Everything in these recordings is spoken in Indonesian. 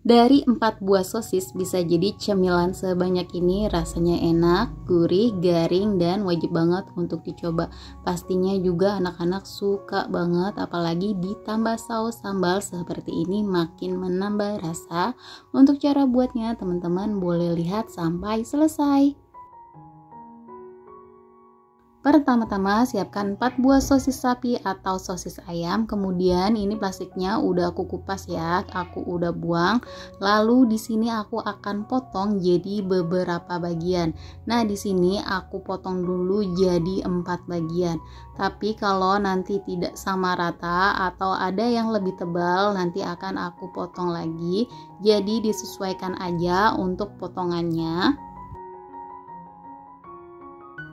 Dari 4 buah sosis bisa jadi cemilan sebanyak ini, rasanya enak, gurih, garing, dan wajib banget untuk dicoba. Pastinya juga anak-anak suka banget, apalagi ditambah saus sambal seperti ini makin menambah rasa. Untuk cara buatnya teman-teman boleh lihat sampai selesai. Pertama-tama siapkan 4 buah sosis sapi atau sosis ayam. Kemudian ini plastiknya udah aku kupas ya, aku udah buang. Lalu di sini aku akan potong jadi beberapa bagian. Nah, di sini aku potong dulu jadi 4 bagian. Tapi kalau nanti tidak sama rata atau ada yang lebih tebal, nanti akan aku potong lagi. Jadi disesuaikan aja untuk potongannya.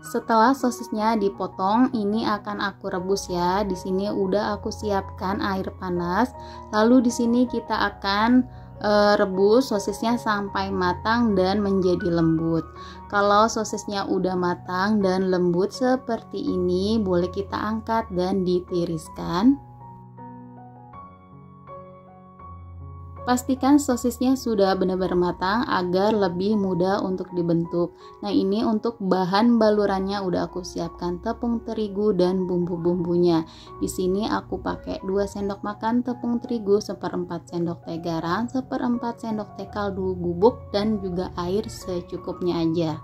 Setelah sosisnya dipotong, ini akan aku rebus ya. Di sini udah aku siapkan air panas. Lalu di sini kita akan rebus sosisnya sampai matang dan menjadi lembut. Kalau sosisnya udah matang dan lembut seperti ini, boleh kita angkat dan ditiriskan. Pastikan sosisnya sudah benar-benar matang agar lebih mudah untuk dibentuk. Nah, ini untuk bahan balurannya udah aku siapkan tepung terigu dan bumbu-bumbunya. Di sini aku pakai 2 sendok makan tepung terigu, 1/4 sendok teh garam, 1/4 sendok teh kaldu bubuk, dan juga air secukupnya aja.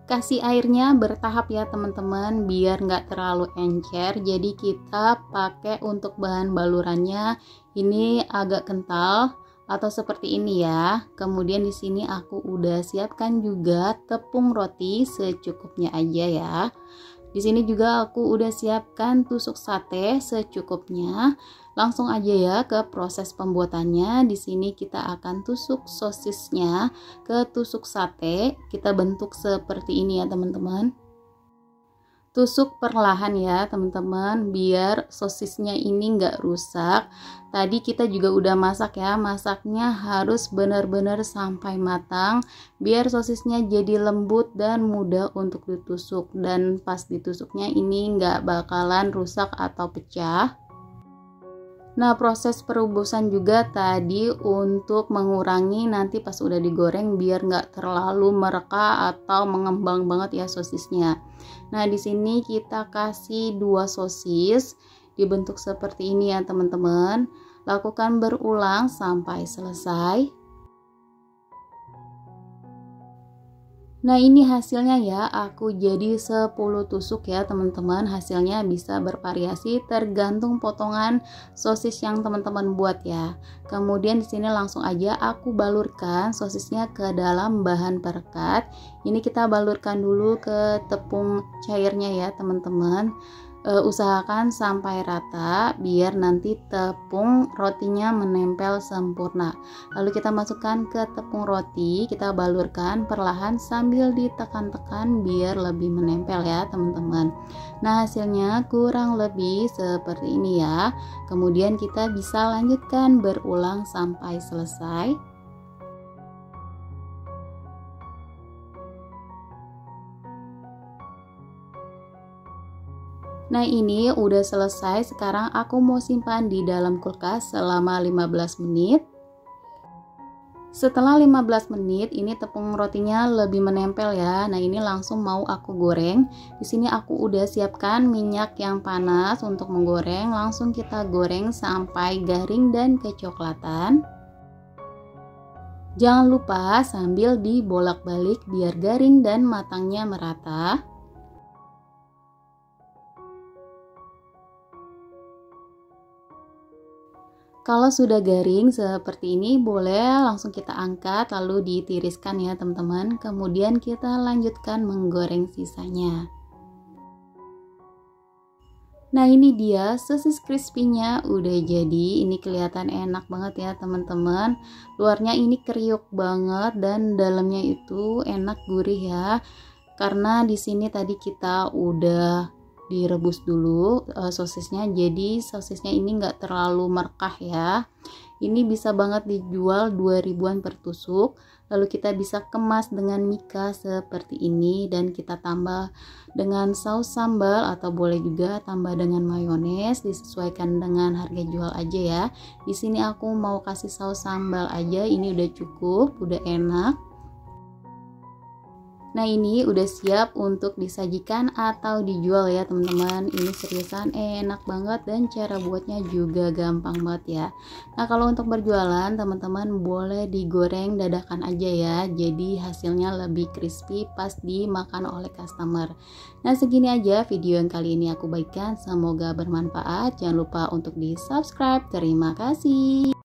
Kasih airnya bertahap ya teman-teman, biar nggak terlalu encer. Jadi kita pakai untuk bahan balurannya ini agak kental atau seperti ini ya. Kemudian di sini aku udah siapkan juga tepung roti secukupnya aja ya. Di sini juga aku udah siapkan tusuk sate secukupnya. Langsung aja ya ke proses pembuatannya. Di sini kita akan tusuk sosisnya ke tusuk sate. Kita bentuk seperti ini ya teman-teman. Tusuk perlahan ya teman-teman, biar sosisnya ini nggak rusak. Tadi kita juga udah masak ya, masaknya harus benar-benar sampai matang biar sosisnya jadi lembut dan mudah untuk ditusuk. Dan pas ditusuknya ini nggak bakalan rusak atau pecah. Nah, proses perebusan juga tadi untuk mengurangi nanti pas udah digoreng biar nggak terlalu mereka atau mengembang banget ya sosisnya. Nah, di sini kita kasih 2 sosis dibentuk seperti ini ya teman-teman. Lakukan berulang sampai selesai. Nah, ini hasilnya ya, aku jadi 10 tusuk ya teman-teman. Hasilnya bisa bervariasi tergantung potongan sosis yang teman-teman buat ya. Kemudian di sini langsung aja aku balurkan sosisnya ke dalam bahan perekat. Ini kita balurkan dulu ke tepung cairnya ya teman-teman. Usahakan sampai rata biar nanti tepung rotinya menempel sempurna. Lalu kita masukkan ke tepung roti, kita balurkan perlahan sambil ditekan-tekan biar lebih menempel ya teman-teman. Nah, hasilnya kurang lebih seperti ini ya. Kemudian kita bisa lanjutkan berulang sampai selesai. Nah, ini udah selesai. Sekarang aku mau simpan di dalam kulkas selama 15 menit. Setelah 15 menit, ini tepung rotinya lebih menempel ya. Nah, ini langsung mau aku goreng. Di sini aku udah siapkan minyak yang panas untuk menggoreng. Langsung kita goreng sampai garing dan kecoklatan. Jangan lupa sambil dibolak-balik biar garing dan matangnya merata. Kalau sudah garing seperti ini, boleh langsung kita angkat lalu ditiriskan ya teman-teman. Kemudian kita lanjutkan menggoreng sisanya. Nah, ini dia sosis crispy-nya udah jadi. Ini kelihatan enak banget ya teman-teman. Luarnya ini kriuk banget dan dalamnya itu enak gurih ya. Karena di sini tadi kita udah direbus dulu sosisnya, jadi sosisnya ini enggak terlalu merekah ya. Ini bisa banget dijual 2 ribuan per tusuk. Lalu kita bisa kemas dengan mika seperti ini dan kita tambah dengan saus sambal atau boleh juga tambah dengan mayones, disesuaikan dengan harga jual aja ya. Di sini aku mau kasih saus sambal aja, ini udah cukup, udah enak. Nah ini udah siap untuk disajikan atau dijual ya teman-teman. Ini seriusan enak banget dan cara buatnya juga gampang banget ya. Nah kalau untuk berjualan teman-teman boleh digoreng dadakan aja ya. Jadi hasilnya lebih crispy pas dimakan oleh customer. Nah segini aja video yang kali ini aku bagikan. Semoga bermanfaat. Jangan lupa untuk di subscribe. Terima kasih.